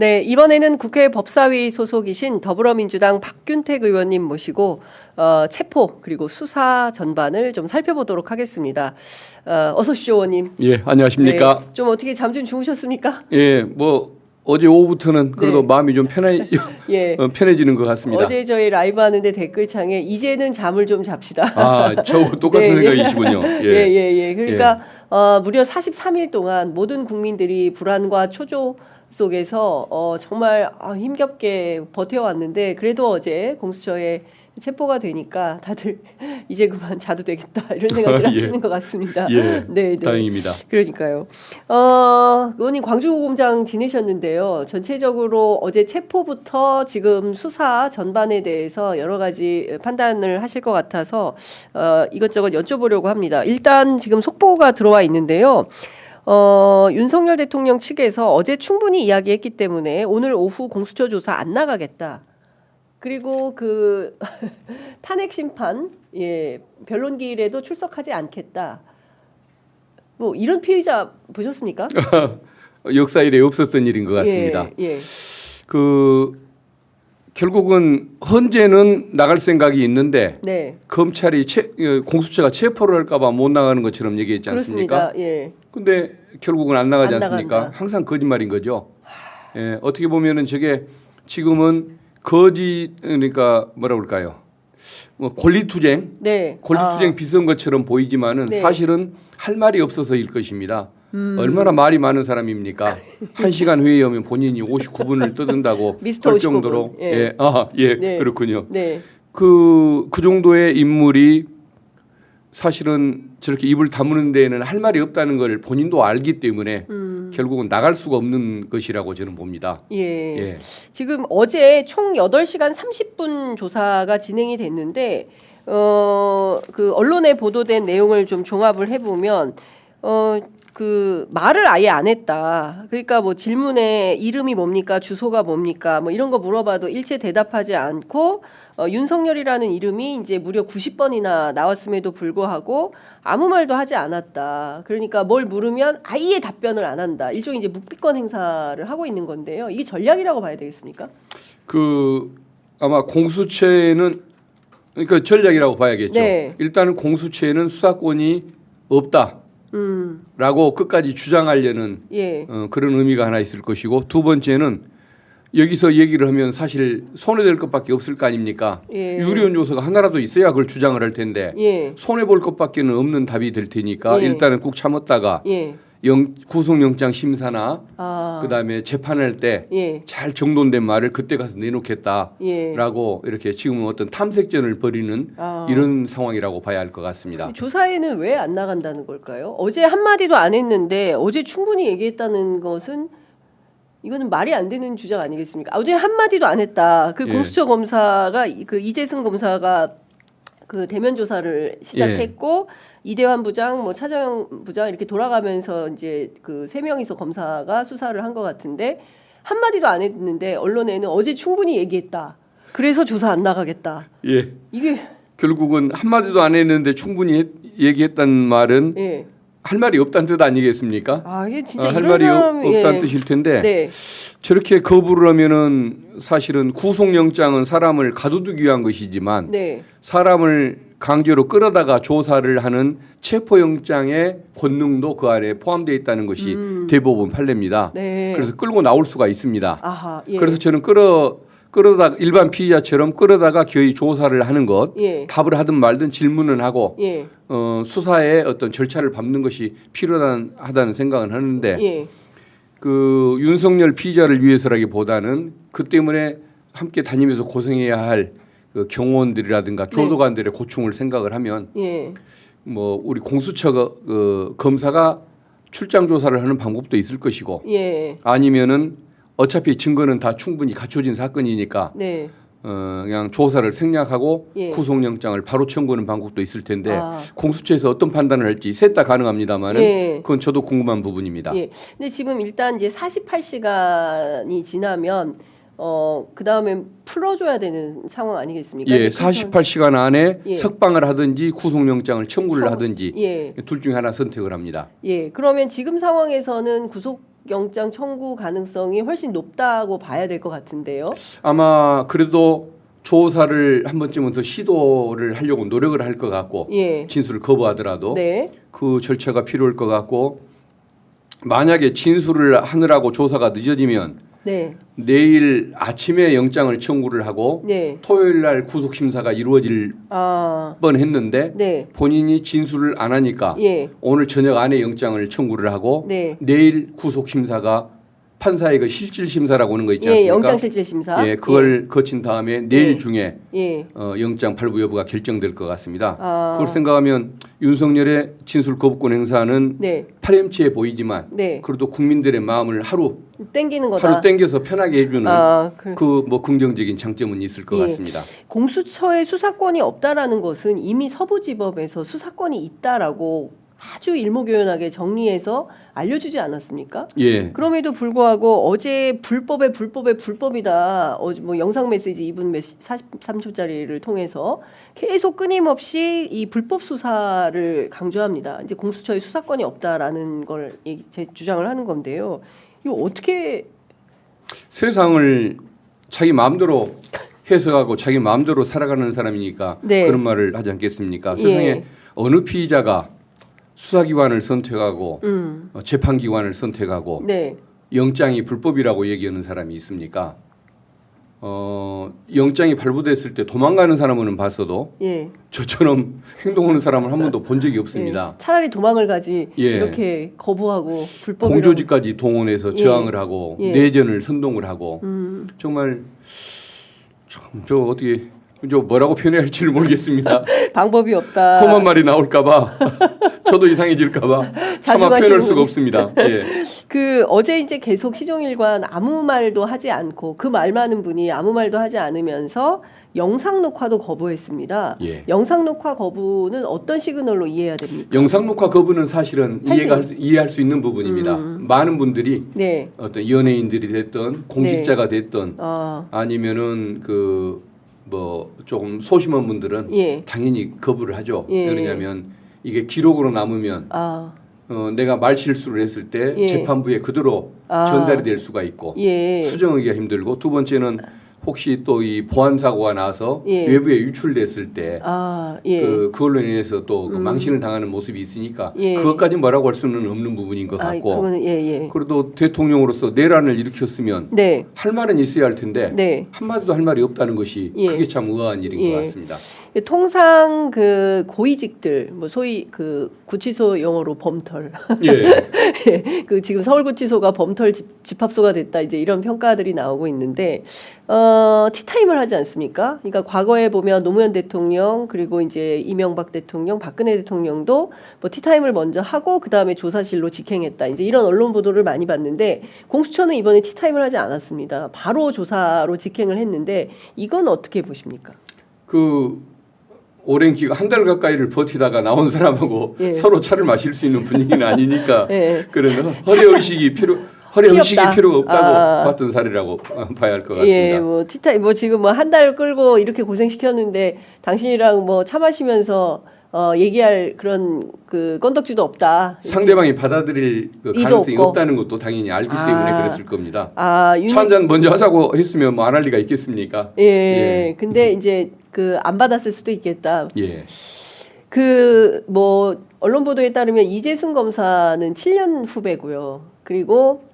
네, 이번에는 국회 법사위 소속이신 더불어민주당 박균택 의원님 모시고 체포 그리고 수사 전반을 좀 살펴보도록 하겠습니다. 어서 오십시오, 의원님. 예, 안녕하십니까. 네, 좀 어떻게 잠 좀 주무셨습니까? 예, 뭐 어제 오후부터는 그래도 네. 마음이 좀 예. 편해지는 것 같습니다. 어제 저희 라이브 하는데 댓글창에 이제는 잠을 좀 잡시다. 아, 저 똑같은 네, 생각이시군요. 예. 그러니까 무려 43일 동안 모든 국민들이 불안과 초조 속에서 정말 힘겹게 버텨왔는데 그래도 어제 공수처에 체포가 되니까 다들 이제 그만 자도 되겠다 이런 생각을 예. 하시는 것 같습니다. 예, 네. 다행입니다. 그러니까요. 의원님 광주공장 지내셨는데요. 전체적으로 어제 체포부터 지금 수사 전반에 대해서 여러 가지 판단을 하실 것 같아서 이것저것 여쭤보려고 합니다. 일단 지금 속보가 들어와 있는데요. 윤석열 대통령 측에서 어제 충분히 이야기했기 때문에 오늘 오후 공수처 조사 안 나가겠다. 그리고 그 탄핵 심판 변론기일에도 출석하지 않겠다. 뭐 이런 피의자 보셨습니까? 역사 이래 없었던 일인 것 같습니다. 예. 결국은 헌재는 나갈 생각이 있는데 네. 검찰이 공수처가 체포를 할까봐 못 나가는 것처럼 얘기했지 않습니까? 그렇습니다. 예. 근데 결국은 안 나가지 안 않습니까? 나간다. 항상 거짓말인 거죠. 예, 어떻게 보면은 저게 지금은 그러니까 뭐라 그럴까요? 뭐 권리투쟁, 네. 권리투쟁 비슷한 것처럼 보이지만은 네. 사실은 할 말이 없어서일 것입니다. 얼마나 말이 많은 사람입니까? 1시간 회의 오면 본인이 59분을 떠든다고 미스터 할 정도로 59분. 네. 그렇군요. 네. 그 정도의 인물이 사실은 저렇게 입을 다무는 데에는 할 말이 없다는 걸 본인도 알기 때문에 결국은 나갈 수가 없는 것이라고 저는 봅니다. 예. 지금 어제 총 8시간 30분 조사가 진행이 됐는데 그 언론에 보도된 내용을 좀 종합을 해 보면 그 말을 아예 안 했다. 그러니까 뭐 질문에 이름이 뭡니까, 주소가 뭡니까, 뭐 이런 거 물어봐도 일체 대답하지 않고 윤석열이라는 이름이 이제 무려 90번이나 나왔음에도 불구하고 아무 말도 하지 않았다. 그러니까 뭘 물으면 아예 답변을 안 한다. 일종의 이제 묵비권 행사를 하고 있는 건데요. 이게 전략이라고 봐야 되겠습니까? 아마 공수처에는 그러니까 전략이라고 봐야겠죠. 네. 일단은 공수처에는 수사권이 없다. 라고 끝까지 주장하려는 그런 의미가 하나 있을 것이고, 두 번째는 여기서 얘기를 하면 사실 손해될 것밖에 없을 거 아닙니까? 유리한 요소가 하나라도 있어야 그걸 주장을 할 텐데 손해볼 것밖에는 없는 답이 될 테니까 일단은 꾹 참았다가 구속영장 심사나 그다음에 재판할 때 잘 정돈된 말을 그때 가서 내놓겠다라고 이렇게 지금은 어떤 탐색전을 벌이는 이런 상황이라고 봐야 할 것 같습니다. 조사에는 왜 안 나간다는 걸까요? 어제 한마디도 안 했는데 어제 충분히 얘기했다는 것은 이거는 말이 안 되는 주장 아니겠습니까? 어제 한마디도 안 했다. 그 공수처 검사가 그 이재승 검사가 그 대면 조사를 시작했고 이대환 부장, 뭐 차정영 부장 이렇게 돌아가면서 이제 그 세 명이서 검사가 수사를 한 것 같은데 한마디도 안 했는데 언론에는 어제 충분히 얘기했다. 그래서 조사 안 나가겠다. 이게 결국은 한마디도 안 했는데 충분히 얘기했다는 말은 할 말이 없다는 뜻 아니겠습니까? 이게 진짜 할 말이 없다는 뜻일 텐데 저렇게 거부를 하면은 사실은 구속영장은 사람을 가두기 위한 것이지만 사람을 강제로 끌어다가 조사를 하는 체포영장의 권능도 그 안에 포함되어 있다는 것이 대법원 판례입니다. 그래서 끌고 나올 수가 있습니다. 그래서 저는 끌어다가 일반 피의자처럼 끌어다가 거의 조사를 하는 것, 답을 하든 말든 질문을 하고 수사의 어떤 절차를 밟는 것이 필요하다는 생각은 하는데 그 윤석열 피의자를 위해서라기보다는 그 때문에 함께 다니면서 고생해야 할 그 경호원들이라든가 교도관들의 고충을 생각을 하면 뭐 우리 공수처 검사가 출장 조사를 하는 방법도 있을 것이고 아니면은 어차피 증거는 다 충분히 갖춰진 사건이니까 그냥 조사를 생략하고 구속영장을 바로 청구하는 방법도 있을 텐데 공수처에서 어떤 판단을 할지 셋 다 가능합니다만은 그건 저도 궁금한 부분입니다. 근데 지금 일단 이제 48시간이 지나면 그 다음에 풀어줘야 되는 상황 아니겠습니까? 48시간 안에 석방을 하든지 구속영장을 청구를 하든지 둘 중에 하나 선택을 합니다. 그러면 지금 상황에서는 구속영장 청구 가능성이 훨씬 높다고 봐야 될 것 같은데요. 아마 그래도 조사를 한 번쯤은 더 시도를 하려고 노력을 할 것 같고 예. 진술을 거부하더라도 네. 그 절차가 필요할 것 같고 만약에 진술을 하느라고 조사가 늦어지면 네. 내일 아침에 영장을 청구를 하고 네. 토요일 날 구속 심사가 이루어질 뻔했는데 네. 본인이 진술을 안 하니까 예. 오늘 저녁 안에 영장을 청구를 하고 네. 내일 구속 심사가 판사의 그 실질 심사라고 하는 거 있지 않습니까? 예, 영장 실질 심사. 예, 그걸 예. 거친 다음에 내일 중에 예. 영장 발부 여부가 결정될 것 같습니다. 그걸 생각하면 윤석열의 진술 거부권 행사는 네. 파렴치해 보이지만 네. 그래도 국민들의 마음을 하루 땡기는 거다. 하루 땡겨서 편하게 해주는 그 뭐 긍정적인 장점은 있을 것 예. 같습니다. 공수처에 수사권이 없다라는 것은 이미 서부지법에서 수사권이 있다라고 아주 일목요연하게 정리해서 알려주지 않았습니까? 예. 그럼에도 불구하고 어제 불법의 불법이다. 뭐 영상 메시지 2분 43초짜리를 통해서 계속 끊임없이 이 불법 수사를 강조합니다. 이제 공수처의 수사권이 없다라는 걸 제 주장을 하는 건데요. 이거 어떻게 세상을 자기 마음대로 해석하고 자기 마음대로 살아가는 사람이니까 네. 그런 말을 하지 않겠습니까? 세상에 예. 어느 피의자가 수사기관을 선택하고 재판기관을 선택하고 네. 영장이 불법이라고 얘기하는 사람이 있습니까? 영장이 발부됐을 때 도망가는 사람은 봤어도 예. 저처럼 행동하는 사람을 한 번도 본 적이 없습니다. 예. 차라리 도망을 가지 예. 이렇게 거부하고 불법이라고. 공조지까지 동원해서 저항을 하고 예. 내전을 선동을 하고 정말 저 어떻게 저 뭐라고 표현해야 할지를 모르겠습니다. 방법이 없다. 험한 말이 나올까봐 저도 이상해질까봐 차마 표현할 수가 없습니다. 예. 그 어제 이제 계속 시종일관 아무 말도 하지 않고 그 말 많은 분이 아무 말도 하지 않으면서 영상 녹화도 거부했습니다. 예. 영상 녹화 거부는 어떤 시그널로 이해해야 됩니까? 영상 녹화 거부는 사실은 이해할 수 있는 부분입니다. 많은 분들이 네. 어떤 연예인들이 됐든 공직자가 네. 됐든 아니면은 뭐 조금 소심한 분들은 예. 당연히 거부를 하죠. 예. 왜냐하면 이게 기록으로 남으면 내가 말 실수를 했을 때 예. 재판부에 그대로 전달이 될 수가 있고 예. 수정하기가 힘들고 두 번째는 혹시 또 이 보안 사고가 나서 예. 외부에 유출됐을 때 예. 그걸로 인해서 또 그 망신을 당하는 모습이 있으니까 예. 그것까지 뭐라고 할 수는 없는 부분인 것 같고 그래도 대통령으로서 내란을 일으켰으면 네. 할 말은 있어야 할 텐데 네. 한마디도 할 말이 없다는 것이 예. 그게 참 의아한 일인 것 같습니다. 통상 그 고위직들 뭐 소위 그 구치소 용어로 범털 예. 그 지금 서울구치소가 범털 집합소가 됐다 이제 이런 평가들이 나오고 있는데 티타임을 하지 않습니까? 그러니까 과거에 보면 노무현 대통령 그리고 이제 이명박 대통령, 박근혜 대통령도 뭐 티타임을 먼저 하고 그 다음에 조사실로 직행했다. 이제 이런 언론 보도를 많이 봤는데 공수처는 이번에 티타임을 하지 않았습니다. 바로 조사로 직행을 했는데 이건 어떻게 보십니까? 오랜 기간 한 달 가까이를 버티다가 나온 사람하고 예. 서로 차를 마실 수 있는 분위기는 아니니까 예. 그러면 허례의식이 필요가 없다고 봤던 사례라고 봐야 할 것 같습니다. 예, 뭐 지금 뭐 한 달 끌고 이렇게 고생시켰는데 당신이랑 뭐 차 마시면서 얘기할 그런 그 건덕지도 없다. 상대방이 받아들일 그 가능성이 없다는 것도 당연히 알기 때문에 그랬을 겁니다. 차 한 잔 먼저 하자고 했으면 뭐 안 할 리가 있겠습니까? 예. 예. 근데 이제 안 받았을 수도 있겠다. 예. 뭐 언론 보도에 따르면 이재승 검사는 7년 후배고요. 그리고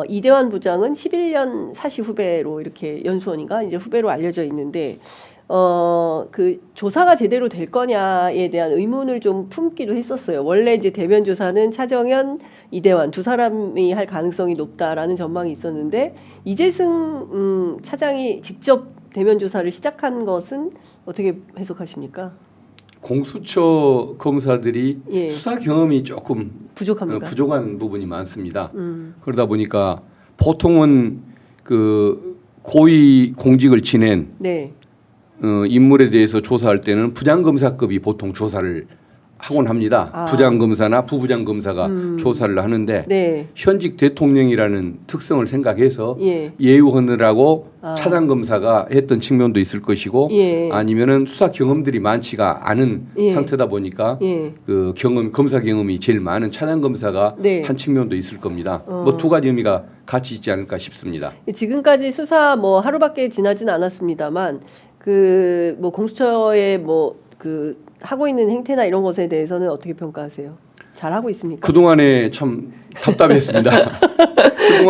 이대환 부장은 11년 사시 후배로 이렇게 연수원인가 이제 후배로 알려져 있는데 그 조사가 제대로 될 거냐에 대한 의문을 좀 품기도 했었어요. 원래 이제 대면 조사는 차정현, 이대환 두 사람이 할 가능성이 높다라는 전망이 있었는데 이재승 차장이 직접 대면 조사를 시작한 것은 어떻게 해석하십니까? 공수처 검사들이 예. 수사 경험이 조금 부족합니까? 부족한 부분이 많습니다. 그러다 보니까 보통은 그 고위 공직을 지낸 네. 인물에 대해서 조사할 때는 부장검사급이 보통 조사를 하곤 합니다. 부장검사나 부부장 검사가 조사를 하는데 네. 현직 대통령이라는 특성을 생각해서 예. 예우하느라고 차장검사가 했던 측면도 있을 것이고 예. 아니면은 수사 경험들이 많지가 않은 예. 상태다 보니까 예. 그 검사 경험이 제일 많은 차장검사가 네. 한 측면도 있을 겁니다. 뭐 두 가지 의미가 같이 있지 않을까 싶습니다. 지금까지 수사 뭐 하루밖에 지나진 않았습니다만 그 뭐 공수처의 뭐 그 하고 있는 행태나 이런 것에 대해서는 어떻게 평가하세요? 잘 하고 있습니까? 그동안에 참 답답했습니다.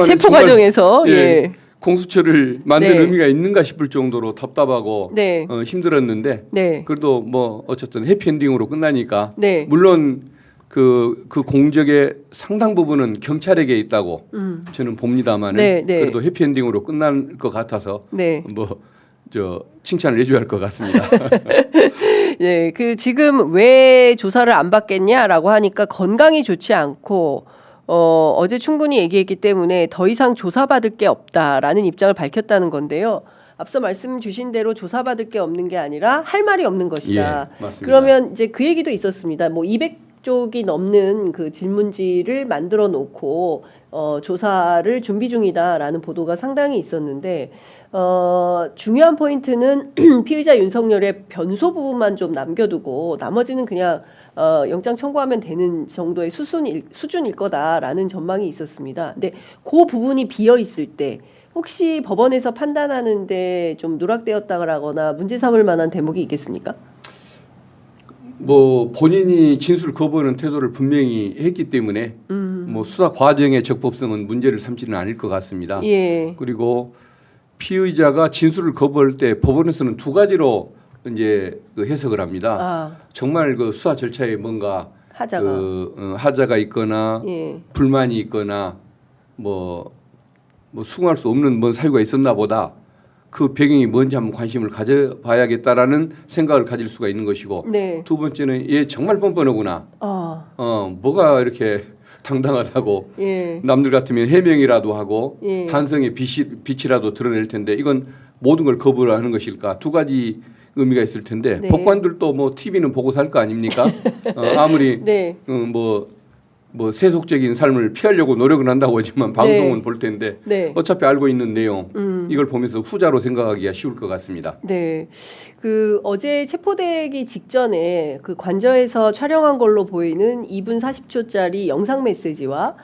체포 과정에서 예, 예. 공수처를 만든 네. 의미가 있는가 싶을 정도로 답답하고 네. 힘들었는데 네. 그래도 뭐 어쨌든 해피엔딩으로 끝나니까 네. 물론 그 공적의 상당 부분은 경찰에게 있다고 저는 봅니다만은 네, 네. 그래도 해피엔딩으로 끝날 것 같아서 네. 뭐 칭찬을 해줘야 할 것 같습니다. 네, 그 지금 왜 조사를 안 받겠냐라고 하니까 건강이 좋지 않고 어제 충분히 얘기했기 때문에 더 이상 조사받을 게 없다라는 입장을 밝혔다는 건데요. 앞서 말씀 주신 대로 조사받을 게 없는 게 아니라 할 말이 없는 것이다. 예, 맞습니다. 그러면 이제 그 얘기도 있었습니다. 뭐 200쪽이 넘는 그 질문지를 만들어 놓고 조사를 준비 중이다라는 보도가 상당히 있었는데 중요한 포인트는 피의자 윤석열의 변소 부분만 좀 남겨두고 나머지는 그냥 영장 청구하면 되는 정도의 수준일 거다라는 전망이 있었습니다. 근데 그 부분이 비어 있을 때 혹시 법원에서 판단하는데 좀 누락되었다거나 문제 삼을 만한 대목이 있겠습니까? 뭐 본인이 진술 거부하는 태도를 분명히 했기 때문에 뭐 수사 과정의 적법성은 문제를 삼지는 않을 것 같습니다. 예. 그리고 피의자가 진술을 거부할 때 법원에서는 두 가지로 이제 그 해석을 합니다. 정말 그 수사 절차에 뭔가 하자가 있거나 예. 불만이 있거나 뭐 수긍할 수 없는 뭔 사유가 있었나 보다. 그 배경이 뭔지 한번 관심을 가져봐야겠다라는 생각을 가질 수가 있는 것이고 네. 두 번째는 얘 정말 뻔뻔하구나. 뭐가 이렇게 당당하다고 예. 남들 같으면 해명이라도 하고 예. 반성의 빛이라도 드러낼 텐데 이건 모든 걸 거부를 하는 것일까. 두 가지 의미가 있을 텐데 네. 법관들도 뭐 TV는 보고 살 거 아닙니까? 아무리 네. 뭐 세속적인 삶을 피하려고 노력은 한다고 하지만 방송은 네. 볼 텐데 네. 어차피 알고 있는 내용 이걸 보면서 후자로 생각하기가 쉬울 것 같습니다. 네, 그 어제 체포되기 직전에 그 관저에서 촬영한 걸로 보이는 2분 40초짜리 영상 메시지와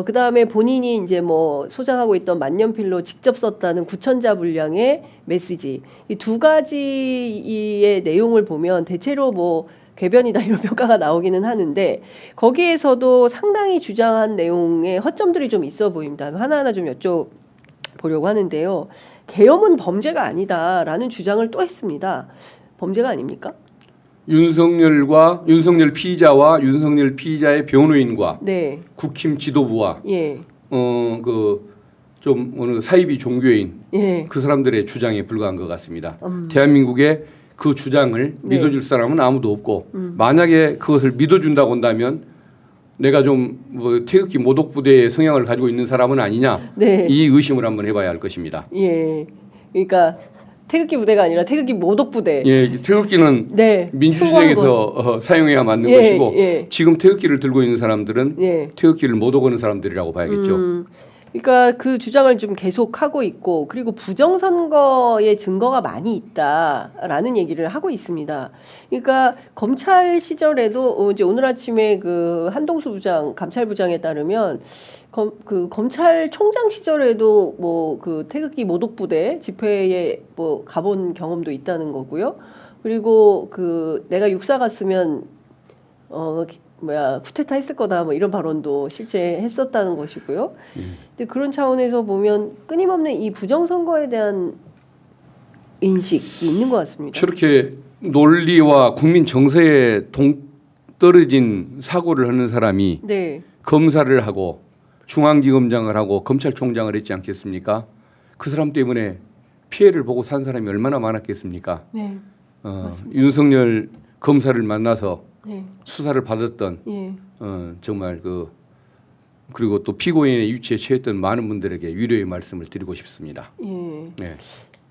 그 다음에 본인이 이제 뭐 소장하고 있던 만년필로 직접 썼다는 9,000자 분량의 메시지 이 두 가지의 내용을 보면 대체로 뭐 궤변이다 이런 평가가 나오기는 하는데 거기에서도 상당히 주장한 내용에 허점들이 좀 있어 보입니다. 하나하나 좀 여쭤보려고 하는데요. 계엄은 범죄가 아니다라는 주장을 또 했습니다. 범죄가 아닙니까? 윤석열 피의자와 윤석열 피의자의 변호인과 네. 국힘 지도부와 예. 좀 어느 사이비 종교인 예. 그 사람들의 주장에 불과한 것 같습니다. 대한민국의 그 주장을 네. 믿어줄 사람은 아무도 없고 만약에 그것을 믿어준다고 한다면 내가 좀 뭐 태극기 모독부대의 성향을 가지고 있는 사람은 아니냐 네. 이 의심을 한번 해봐야 할 것입니다. 예, 그러니까 태극기 부대가 아니라 태극기 모독부대. 예, 태극기는 네. 민주주의에서 사용해야 맞는 예, 것이고 예. 지금 태극기를 들고 있는 사람들은 예. 태극기를 모독하는 사람들이라고 봐야겠죠. 그러니까 그 주장을 좀 계속하고 있고 그리고 부정선거의 증거가 많이 있다라는 얘기를 하고 있습니다. 그러니까 검찰 시절에도 이제 오늘 아침에 그 한동수 부장 감찰부장에 따르면 그 검찰총장 시절에도 뭐 그 태극기 모독부대 집회에 뭐 가본 경험도 있다는 거고요. 그리고 그 내가 육사 갔으면 쿠데타 했을 거다 뭐 이런 발언도 실제 했었다는 것이고요. 근데 그런 차원에서 보면 끊임없는 이 부정선거에 대한 인식이 있는 것 같습니다. 저렇게 논리와 국민 정서에 동떨어진 사고를 하는 사람이 네. 검사를 하고 중앙지검장을 하고 검찰총장을 했지 않겠습니까? 그 사람 때문에 피해를 보고 산 사람이 얼마나 많았겠습니까? 네. 윤석열 검사를 만나서 네. 수사를 받았던 예. 정말 그리고 또 피고인의 유치에 처했던 많은 분들에게 위로의 말씀을 드리고 싶습니다. 예. 네.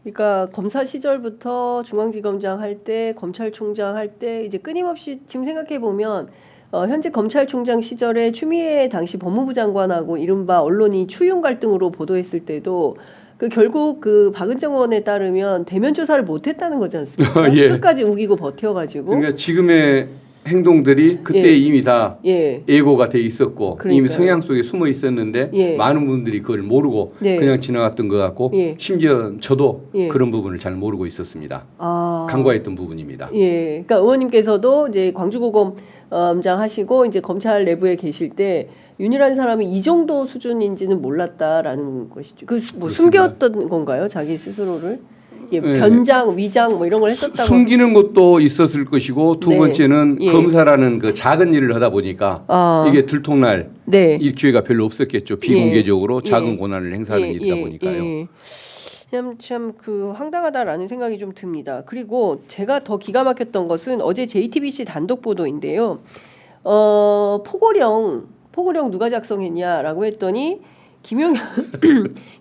그러니까 검사 시절부터 중앙지검장 할 때, 검찰총장 할 때 이제 끊임없이 지금 생각해 보면 현재 검찰총장 시절에 추미애 당시 법무부 장관하고 이른바 언론이 추윤 갈등으로 보도했을 때도 그 결국 그 박은정 의원에 따르면 대면 조사를 못했다는 거지 않습니까? 예. 끝까지 우기고 버텨가지고. 그러니까 지금의 행동들이 그때 예. 이미 다 예. 예고가 돼 있었고 그러니까요. 이미 성향 속에 숨어 있었는데 예. 많은 분들이 그걸 모르고 네. 그냥 지나갔던 것 같고 예. 심지어 저도 예. 그런 부분을 잘 모르고 있었습니다. 아. 간과했던 부분입니다. 예. 그러니까 의원님께서도 이제 광주고검장 하시고 이제 검찰 내부에 계실 때 윤희라는 사람이 이 정도 수준인지는 몰랐다라는 것이죠. 그 뭐 숨겼던 건가요? 자기 스스로를? 예, 네. 변장, 위장 뭐 이런 걸 했었다고. 숨기는 것도 있었을 것이고 두 네. 번째는 예. 검사라는 그 작은 일을 하다 보니까 이게 들통날 네. 일 기회가 별로 없었겠죠. 비공개적으로 예. 작은 예. 권한을 행사하는 일이다 보니까요. 참 그 황당하다라는 생각이 좀 듭니다. 그리고 제가 더 기가 막혔던 것은 어제 JTBC 단독 보도인데요. 포고령 누가 작성했냐라고 했더니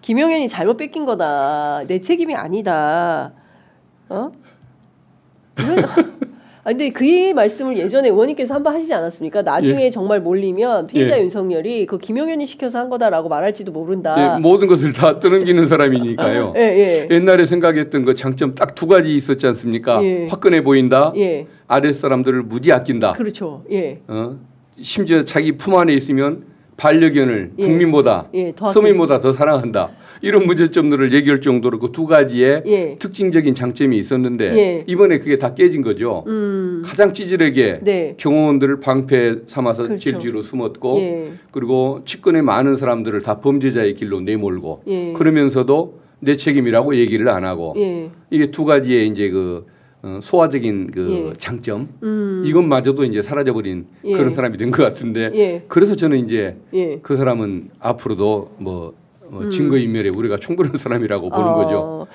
김용현이 잘못 뺏긴 거다. 내 책임이 아니다. 근데 그 말씀을 예전에 의원님께서 한번 하시지 않았습니까? 나중에 예. 정말 몰리면 피해자 예. 윤석열이 그 김용현이 시켜서 한 거다라고 말할지도 모른다. 예, 모든 것을 다 떠넘기는 사람이니까요. 예. 옛날에 생각했던 그 장점 딱 두 가지 있었지 않습니까? 예. 화끈해 보인다. 예. 아랫사람들을 무지 아낀다. 그렇죠. 예. 심지어 자기 품 안에 있으면 반려견을 예. 국민보다 예, 더 서민보다 더 사랑한다. 이런 문제점들을 얘기할 정도로 그 두 가지의 예. 특징적인 장점이 있었는데 예. 이번에 그게 다 깨진 거죠. 가장 찌질하게 네. 경호원들을 방패 삼아서 그렇죠. 제일 뒤로 숨었고 예. 그리고 측근의 많은 사람들을 다 범죄자의 길로 내몰고 예. 그러면서도 내 책임이라고 얘기를 안 하고 예. 이게 두 가지의 이제 그 소화적인 그 예. 장점 이것마저도 이제 사라져버린 예. 그런 사람이 된 것 같은데 예. 그래서 저는 이제 예. 그 사람은 앞으로도 증거인멸에 우리가 충분한 사람이라고 보는 거죠.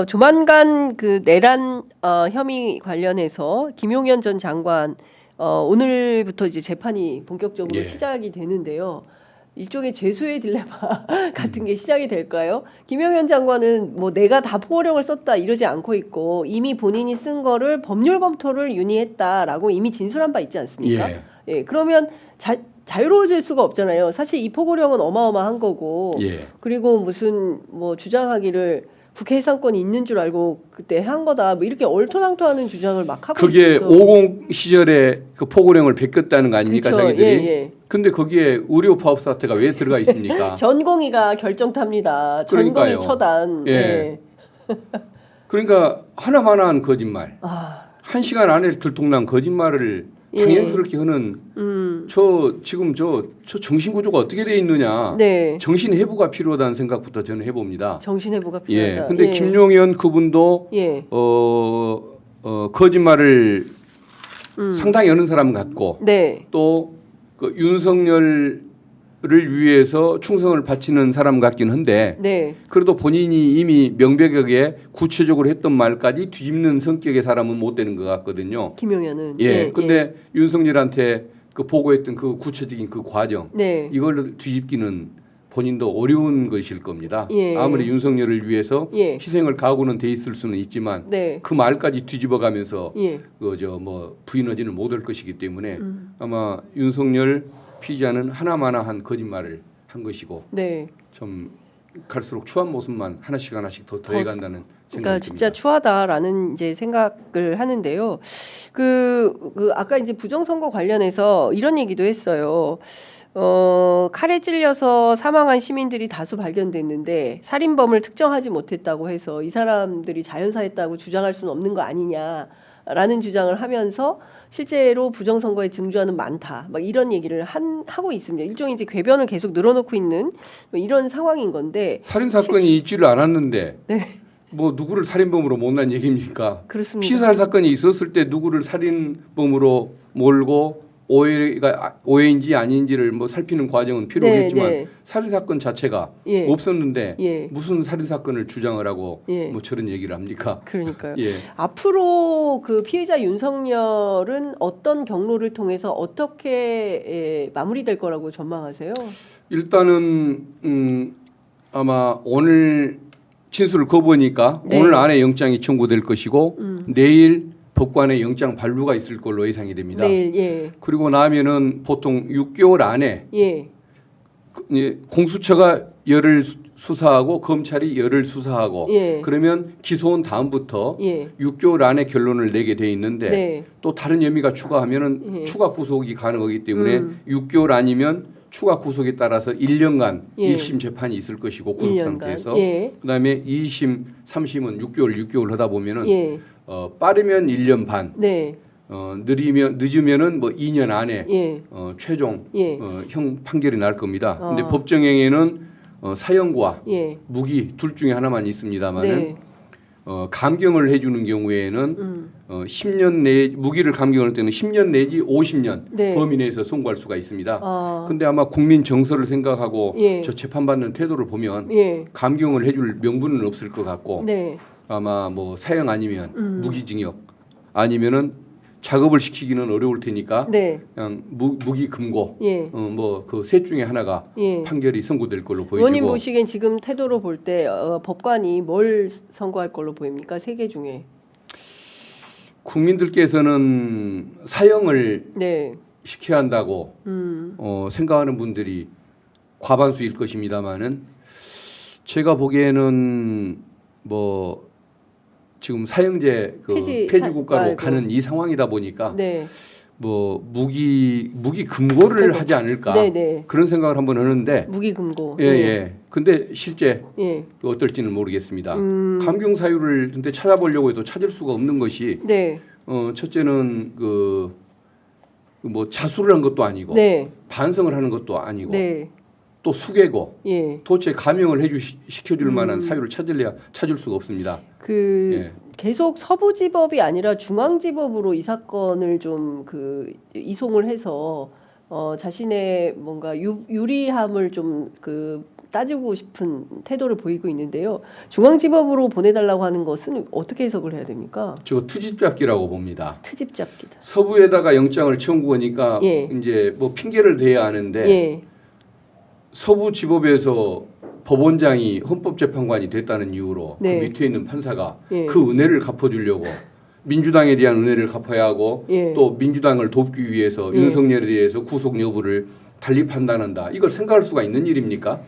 조만간 그 내란 혐의 관련해서 김용현 전 장관 오늘부터 이제 재판이 본격적으로 예. 시작이 되는데요. 일종의 죄수의 딜레마 같은 게 시작이 될까요? 김용현 장관은 뭐 내가 다 포고령을 썼다 이러지 않고 있고 이미 본인이 쓴 거를 법률 검토를 윤희했다라고 이미 진술한 바 있지 않습니까? 예, 그러면 자유로워질 수가 없잖아요. 사실 이 포고령은 어마어마한 거고 예. 그리고 무슨 뭐 주장하기를 국회 해상권이 있는 줄 알고 그때 한 거다. 뭐 이렇게 얼토당토하는 주장을 막 하고 그게 있어서. 50 시절에 그 포고령을 베꼈다는 거 아닙니까, 그렇죠. 자기들이? 예. 근데 거기에 의료 파업 사태가 왜 들어가 있습니까? 전공의가 결정탑니다. 전공의 그러니까요. 처단. 예. 그러니까 하나만한 거짓말. 한 시간 안에 들통난 거짓말을 당연스럽게 하는 지금 저 정신 구조가 어떻게 돼 있느냐. 네. 정신 회부가 필요하다는 생각부터 저는 해봅니다. 정신 회부가 필요하다. 예. 근데 김용현 그분도 예. 거짓말을 상당히 하는 사람 같고 네. 또 그 윤석열을 위해서 충성을 바치는 사람 같긴 한데 네. 그래도 본인이 이미 명백하게 구체적으로 했던 말까지 뒤집는 성격의 사람은 못 되는 것 같거든요. 김용현은. 예. 근데 윤석열한테 그 보고했던 그 구체적인 그 과정 네. 이걸 뒤집기는 본인도 어려운 것일 겁니다. 예. 아무리 윤석열을 위해서 예. 희생을 각오는 돼 있을 수는 있지만 네. 그 말까지 뒤집어가면서 예. 부인하지는 못할 것이기 때문에 아마 윤석열 피의자는 하나마나한 거짓말을 한 것이고 네. 좀 갈수록 추한 모습만 하나씩 더 더해간다는 생각이 그러니까 진짜 듭니다. 추하다라는 이제 생각을 하는데요. 아까 이제 부정선거 관련해서 이런 얘기도 했어요. 칼에 찔려서 사망한 시민들이 다수 발견됐는데 살인범을 특정하지 못했다고 해서 이 사람들이 자연사했다고 주장할 수는 없는 거 아니냐라는 주장을 하면서 실제로 부정선거의 증주하는 많다. 막 이런 얘기를 하고 있습니다. 일종의 이제 궤변을 계속 늘어놓고 있는 뭐 이런 상황인 건데 살인 사건이 있지를 않았는데 네. 뭐 누구를 살인범으로 못난 얘기입니까? 그렇습니다. 피살 사건이 있었을 때 누구를 살인범으로 몰고 오해인지 아닌지를 뭐 살피는 과정은 필요하겠지만 네. 살인 사건 자체가 예. 없었는데 예. 무슨 살인 사건을 주장을 하고 예. 뭐 저런 얘기를 합니까? 그러니까요. 예. 앞으로 그 피해자 윤석열은 어떤 경로를 통해서 어떻게 마무리될 거라고 전망하세요? 일단은 아마 오늘 진술을 거부하니까 네. 오늘 안에 영장이 청구될 것이고 내일 법관에 영장 발부가 있을 걸로 예상이 됩니다. 내일, 예. 그리고 나면은 보통 6개월 안에 예. 공수처가 열을 수사하고 검찰이 열을 수사하고 예. 그러면 기소원 다음부터 예. 6개월 안에 결론을 내게 돼 있는데 네. 또 다른 혐의가 추가하면은 예. 추가 구속이 가능하기 때문에 6개월 아니면 추가 구속에 따라서 1년간 예. 1심 재판이 있을 것이고 구속 1년간. 상태에서 예. 그다음에 2심, 3심은 6개월 하다 보면은 예. 빠르면 1년 반, 네. 늦으면은 뭐 2년 안에 예. 최종 예. 형 판결이 날 겁니다. 근데 아. 법정행위는 사형과 예. 무기 둘 중에 하나만 있습니다만은 네. 감경을 해주는 경우에는 10년 내 무기를 감경할 때는 10년 내지 50년 네. 범위 내에서 선고할 수가 있습니다. 아. 근데 아마 국민 정서를 생각하고 예. 저 재판받는 태도를 보면 예. 감경을 해줄 명분은 없을 것 같고 네. 아마 뭐 사형 아니면 무기징역 아니면은 작업을 시키기는 어려울 테니까 네. 그냥 무기 금고 예. 뭐 그 셋 중에 하나가 예. 판결이 선고될 걸로 의원님 보이고 보시기엔 지금 태도로 볼 때 법관이 뭘 선고할 걸로 보입니까? 세 개 중에. 국민들께서는 사형을 네. 시켜야 한다고 생각하는 분들이 과반수일 것입니다만은 제가 보기에는 뭐 지금 사형제 폐지 국가로 가는 이 상황이다 보니까 네. 뭐 무기 금고를 하지 않을까 네네. 그런 생각을 한번 하는데 무기 금고. 예. 근데 실제 예. 어떨지는 모르겠습니다. 감경 사유를 근데 찾아보려고 해도 찾을 수가 없는 것이 네. 첫째는 뭐 자수를 한 것도 아니고 네. 반성을 하는 것도 아니고 네. 또 수개고 예. 도대체 감형을 시켜줄 만한 사유를 찾을 수가 없습니다. 예. 계속 서부지법이 아니라 중앙지법으로 이 사건을 좀 이송을 해서 자신의 뭔가 유리함을 좀 따지고 싶은 태도를 보이고 있는데요. 중앙지법으로 보내달라고 하는 것은 어떻게 해석을 해야 됩니까? 저 트집잡기라고 봅니다. 트집잡기다. 서부에다가 영장을 청구하니까 예. 이제 뭐 핑계를 대야 하는데 예. 서부지법에서 법원장이 헌법재판관이 됐다는 이유로 네. 그 밑에 있는 판사가 예. 그 은혜를 갚아주려고 민주당에 대한 은혜를 갚아야 하고 예. 또 민주당을 돕기 위해서 예. 윤석열에 대해서 구속 여부를 달리 판단한다. 이걸 생각할 수가 있는 일입니까?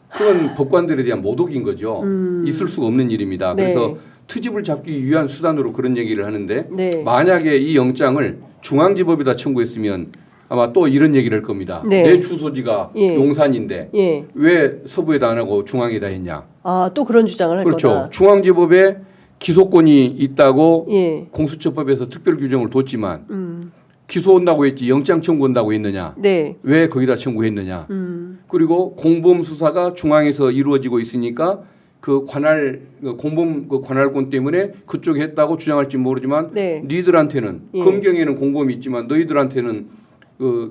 그건 법관들에 대한 모독인 거죠. 있을 수가 없는 일입니다. 네. 그래서 트집을 잡기 위한 수단으로 그런 얘기를 하는데 네. 만약에 이 영장을 중앙지법에다 청구했으면 아마 또 이런 얘기를 할 겁니다. 네. 내 주소지가 예. 용산인데 예. 왜 서부에다 안 하고 중앙에다 했냐. 아, 또 그런 주장을 할 그렇죠. 거다. 중앙지법에 기소권이 있다고 예. 공수처법에서 특별 규정을 뒀지만 기소한다고 했지 영장 청구한다고 했느냐. 네. 왜 거기다 청구했느냐. 그리고 공범 수사가 중앙에서 이루어지고 있으니까 그 공범 관할권 때문에 그쪽에 했다고 주장할지 모르지만 네. 니들한테는 예. 검경에는 공범이 있지만 너희들한테는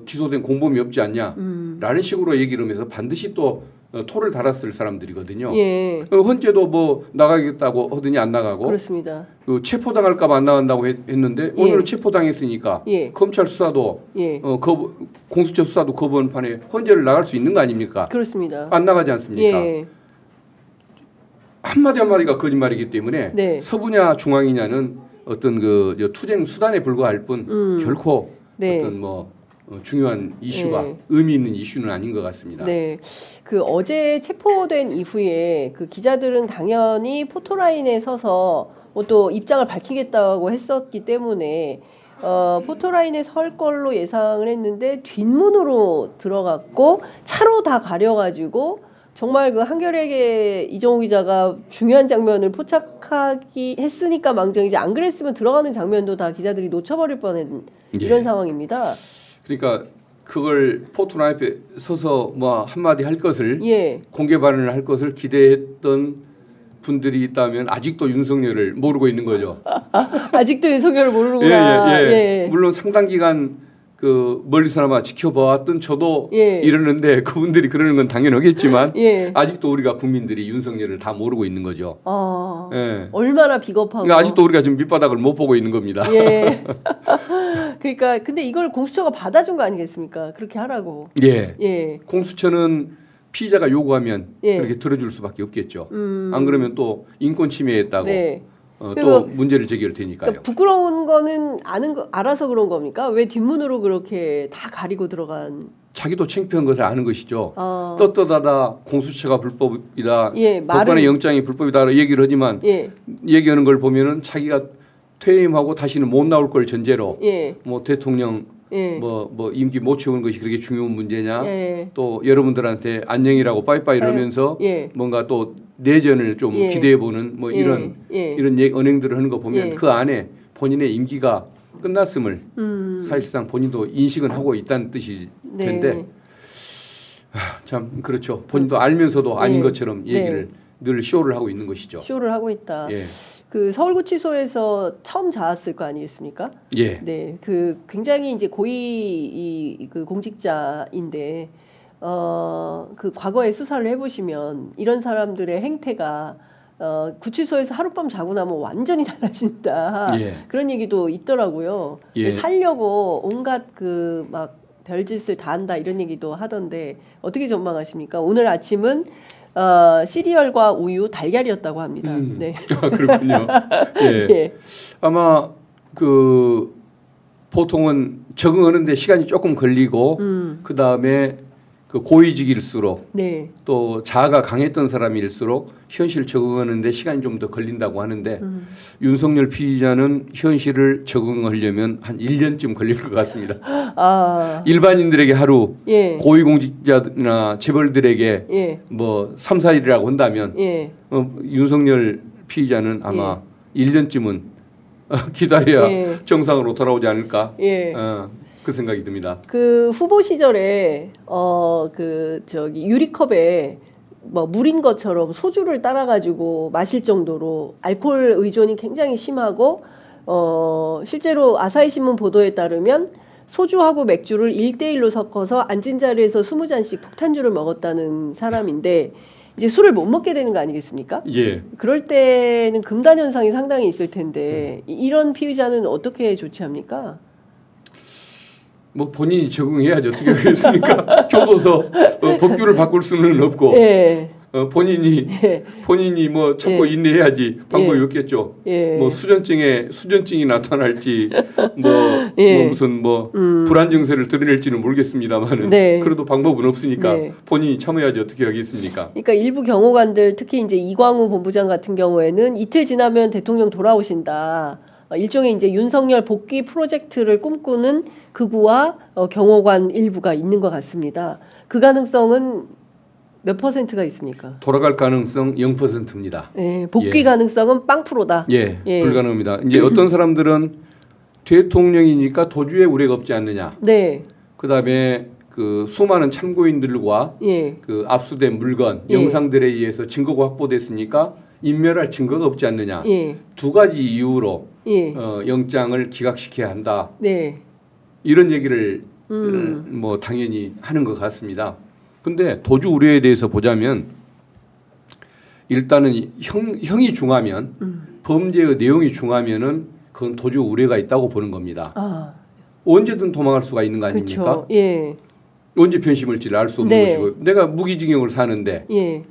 기소된 공범이 없지 않냐. 라는 식으로 얘기를 하면서 반드시 또 토를 달았을 사람들이거든요. 예. 헌재도 뭐 나가겠다고 하더니 안 나가고 그렇습니다. 체포당할까 봐 안 나간다고 했는데 예. 오늘은 체포당했으니까 예. 검찰 수사도 예. 공수처 수사도 거부한판에 헌재를 나갈 수 있는 거 아닙니까? 그렇습니다. 안 나가지 않습니까? 예. 한마디 한마디가 거짓말이기 때문에 네. 서부냐 중앙이냐는 어떤 투쟁 수단에 불과할 뿐 결코 네. 어떤 중요한 이슈가 네. 의미 있는 이슈는 아닌 것 같습니다. 네. 어제 체포된 이후에 기자들은 당연히 포토라인에 서서 또 입장을 밝히겠다고 했었기 때문에 포토라인에 설 걸로 예상을 했는데 뒷문으로 들어갔고 차로 다 가려가지고 정말 한겨레에 이정우 기자가 중요한 장면을 포착하기 했으니까 망정이지 안 그랬으면 들어가는 장면도 다 기자들이 놓쳐버릴 뻔한 이런 상황입니다. 그러니까 그걸 포토라인 앞에 서서 한마디 할 것을 예. 공개 발언을 할 것을 기대했던 분들이 있다면 아직도 윤석열을 모르고 있는 거죠. 아직도 윤석열을 모르는구나. 예. 물론 상당 기간 멀리서나마 지켜봐왔던 저도 예. 이러는데 그분들이 그러는 건 당연하겠지만 예. 아직도 우리가 국민들이 윤석열을 다 모르고 있는 거죠. 예. 얼마나 비겁하고. 그러니까 아직도 우리가 지금 밑바닥을 못 보고 있는 겁니다. 예. 그러니까 근데 이걸 공수처가 받아준 거 아니겠습니까? 그렇게 하라고. 예. 예. 공수처는 피의자가 요구하면 예. 그렇게 들어줄 수밖에 없겠죠. 안 그러면 또 인권 침해했다고 네. 또 문제를 제기할 테니까요. 그러니까 부끄러운 거는 알아서 그런 겁니까? 왜 뒷문으로 그렇게 다 가리고 들어간? 자기도 창피한 것을 아는 것이죠. 떳떳하다 공수처가 불법이다. 예, 법관의 영장이 불법이다 얘기를 하지만 예. 얘기하는 걸 보면은 자기가 퇴임하고 다시는 못 나올 걸 전제로 예. 뭐 대통령 예. 뭐 임기 못 채우는 것이 그렇게 중요한 문제냐. 예. 또 여러분들한테 안녕이라고 빠이빠이를 하면서 예. 뭔가 또 내전을 좀 예. 기대해보는 뭐 이런 언행들을 하는 거 보면 그 안에 본인의 임기가 끝났음을 사실상 본인도 인식은 하고 있다는 뜻일 텐데 네. 참 그렇죠. 본인도 알면서도 아닌 것처럼 얘기를 늘 쇼를 하고 있는 것이죠. 쇼를 하고 있다. 예. 그 서울구치소에서 처음 자았을 거 아니겠습니까? 예. 네, 그 굉장히 이제 고위 그 공직자인데 그 과거에 수사를 해보시면 이런 사람들의 행태가 구치소에서 하룻밤 자고 나면 완전히 달라진다. 예. 그런 얘기도 있더라고요. 예. 살려고 온갖 그 막 별짓을 다 한다 이런 얘기도 하던데 어떻게 전망하십니까? 오늘 아침은 시리얼과 우유, 달걀이었다고 합니다. 네. 그렇군요. 예. 예. 아마 그 보통은 적응하는데 시간이 조금 걸리고 그 다음에 그 고위직일수록 네. 또 자아가 강했던 사람일수록 현실 적응하는데 시간이 좀 더 걸린다고 하는데 윤석열 피의자는 현실을 적응하려면 한 1년쯤 걸릴 것 같습니다. 일반인들에게 하루 예. 고위공직자나 재벌들에게 예. 뭐 3, 4일이라고 한다면 예. 윤석열 피의자는 아마 1년쯤은 기다려야 예. 정상으로 돌아오지 않을까 예. 그 생각이 듭니다. 그 후보 시절에 그 저기 유리컵에 뭐 물인 것처럼 소주를 따라가지고 마실 정도로 알코올 의존이 굉장히 심하고 실제로 아사히 신문 보도에 따르면 소주하고 맥주를 1대1로 섞어서 앉은 자리에서 20잔씩 폭탄주를 먹었다는 사람인데 이제 술을 못 먹게 되는 거 아니겠습니까? 예. 그럴 때는 금단 현상이 상당히 있을 텐데 이런 피의자는 어떻게 조치합니까? 뭐 본인이 적응해야지 어떻게 하겠습니까? 교도소 법규를 바꿀 수는 없고 예. 본인이 뭐 참고 인내해야지 방법이 없겠죠. 뭐 수전증이 나타날지 뭐 무슨 뭐 불안 증세를 드러낼지는 모르겠습니다만은 그래도 방법은 없으니까 본인이 참아야지 어떻게 하겠습니까? 그러니까 일부 경호관들 특히 이제 이광우 본부장 같은 경우에는 이틀 지나면 대통령 돌아오신다. 일종의 이제 윤석열 복귀 프로젝트를 꿈꾸는 극우와 경호관 일부가 있는 것 같습니다. 그 가능성은 몇 %가 있습니까? 돌아갈 가능성 0%입니다. 예, 복귀 가능성은 빵프로다. 예, 불가능합니다. 이제 어떤 사람들은 대통령이니까 도주에 우려가 없지 않느냐. 네. 그다음에 그 수많은 참고인들과 그 압수된 물건, 영상들에 의해서 증거가 확보됐으니까 인멸할 증거가 없지 않느냐. 두 가지 이유로 영장을 기각시켜야 한다. 이런 얘기를 뭐 당연히 하는 것 같습니다. 근데 도주 우려에 대해서 보자면 일단은 형이 중하면 범죄의 내용이 중하면은 그건 도주 우려가 있다고 보는 겁니다. 언제든 도망갈 수가 있는 거 아닙니까? 그렇죠. 언제 변심할지를 알 수 없는 것이고 내가 무기징역을 사는데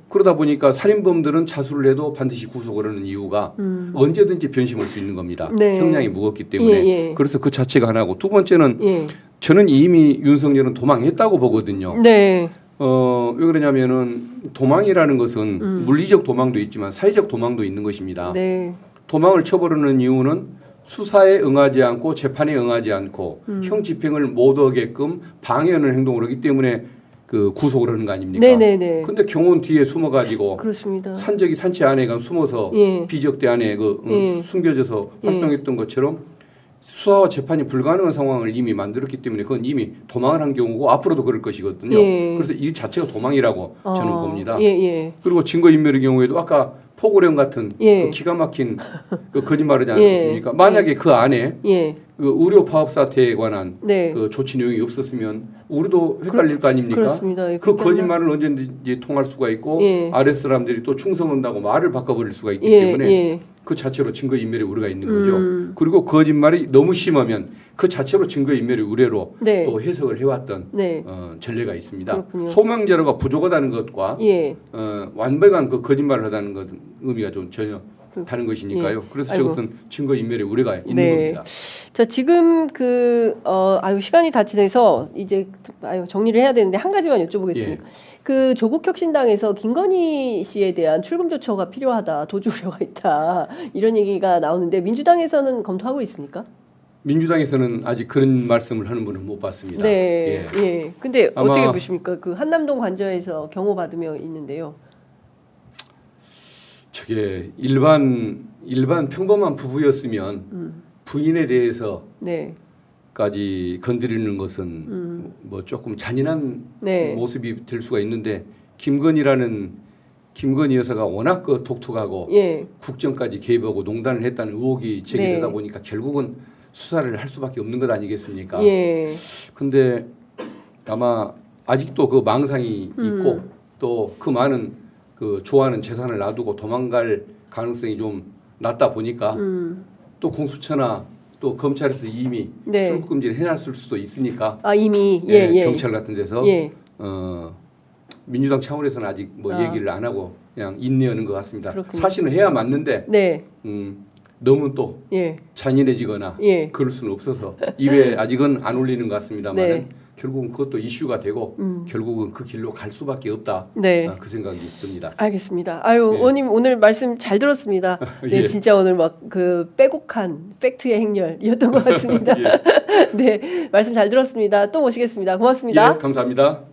그러다 보니까 살인범들은 자수를 해도 반드시 구속을 하는 이유가 언제든지 변심할 수 있는 겁니다. 형량이 무겁기 때문에 그래서 그 자체가 하나고 두 번째는 저는 이미 윤석열은 도망했다고 보거든요. 왜 그러냐면은 도망이라는 것은 물리적 도망도 있지만 사회적 도망도 있는 것입니다. 도망을 처벌하는 이유는 수사에 응하지 않고 재판에 응하지 않고 형 집행을 못 하게끔 방해하는 행동을 하기 때문에 그 구속을 하는 거 아닙니까? 근데 경호원 뒤에 숨어가지고 그렇습니다. 산채 안에 가 숨어서 비적대 안에 숨겨져서 활동했던 것처럼 수사와 재판이 불가능한 상황을 이미 만들었기 때문에 그건 이미 도망을 한 경우고 앞으로도 그럴 것이거든요. 그래서 이 자체가 도망이라고 저는 봅니다. 그리고 증거인멸의 경우에도 아까 포고령 같은 그 기가 막힌 그 거짓말이지 않습니까? 만약에 그 안에 그 의료 파업 사태에 관한 그 조치 내용이 없었으면 우리도 헷갈릴 거 아닙니까? 그렇습니다. 그 거짓말을 언제든지 통할 수가 있고 아랫 사람들이 또 충성한다고 말을 바꿔버릴 수가 있기 때문에 그 자체로 증거인멸의 우려가 있는 거죠. 그리고 거짓말이 너무 심하면 그 자체로 증거인멸의 우려로 네. 또 해석을 해왔던 네. 전례가 있습니다. 그렇군요. 소명 자료가 부족하다는 것과 예. 완벽한 그 거짓말을 하다는 것은 의미가 좀 전혀 다른 것이니까요. 예. 그래서 아이고. 저것은 증거인멸의 우려가 있는 네. 겁니다. 자, 지금 시간이 다 지나서 이제 정리를 해야 되는데 한 가지만 여쭤보겠습니다. 예. 그 조국혁신당에서 김건희 씨에 대한 출금 조처가 필요하다, 도주 우려가 있다 이런 얘기가 나오는데 민주당에서는 검토하고 있습니까? 민주당에서는 아직 그런 말씀을 하는 분은 못 봤습니다. 네, 예. 예. 근데 아마 어떻게 보십니까? 그 한남동 관저에서 경호 받으며 있는데요. 저게 일반 평범한 부부였으면 부인에 대해서 네. 까지 건드리는 것은 뭐 조금 잔인한 네. 모습이 될 수가 있는데 김건희 여사가 워낙 그 독특하고 예. 국정까지 개입하고 농단을 했다는 의혹이 제기되다 네. 보니까 결국은 수사를 할 수밖에 없는 것 아니겠습니까? 예. 근데 아마 아직도 그 망상이 있고 또 그 많은 그 좋아하는 재산을 놔두고 도망갈 가능성이 좀 낮다 보니까 또 공수처나 또 검찰에서 이미 네. 출국 금지를 해놨을 수도 있으니까 이미 경찰 같은 데서 예. 민주당 차원에서는 아직 뭐 얘기를 안 하고 그냥 인내하는 것 같습니다. 그렇군요. 사실은 해야 맞는데 네. 너무 또 예. 잔인해지거나 예. 그럴 수는 없어서 입에 아직은 안 올리는 것 같습니다만 네. 결국은 그것도 이슈가 되고 결국은 그 길로 갈 수밖에 없다. 네. 그 생각이 듭니다. 알겠습니다. 아유, 예. 의원님 오늘 말씀 잘 들었습니다. 네, 예. 진짜 오늘 막 그 빼곡한 팩트의 행렬이었던 것 같습니다. 예. 네, 말씀 잘 들었습니다. 또 모시겠습니다. 고맙습니다. 예, 감사합니다.